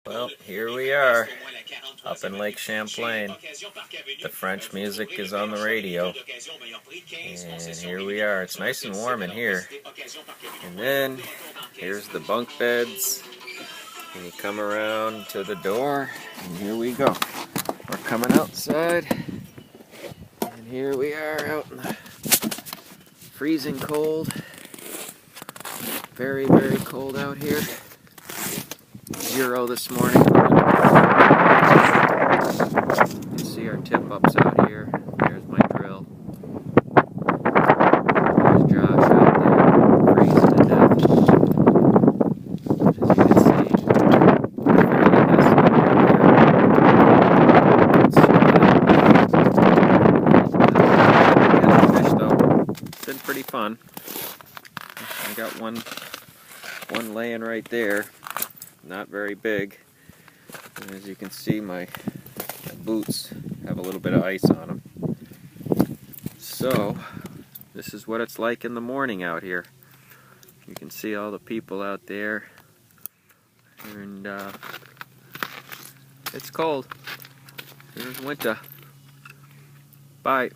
Well, here we are, up in Lake Champlain. The French music is on the radio. And here we are. It's nice and warm in here. And then, here's the bunk beds. And you come around to the door, and here we go. We're coming outside. And here we are out in the freezing cold. Very, very cold out here. 0 this morning. You see our tip-ups out here. There's my drill. There's Josh out there, freezing to death. As you can see, fairly desolate out here. Fish though. It's been pretty fun. I got one laying right there. Not very big. And as you can see, my boots have a little bit of ice on them. So, this is what it's like in the morning out here. You can see all the people out there. And it's cold. Here's winter. Bye.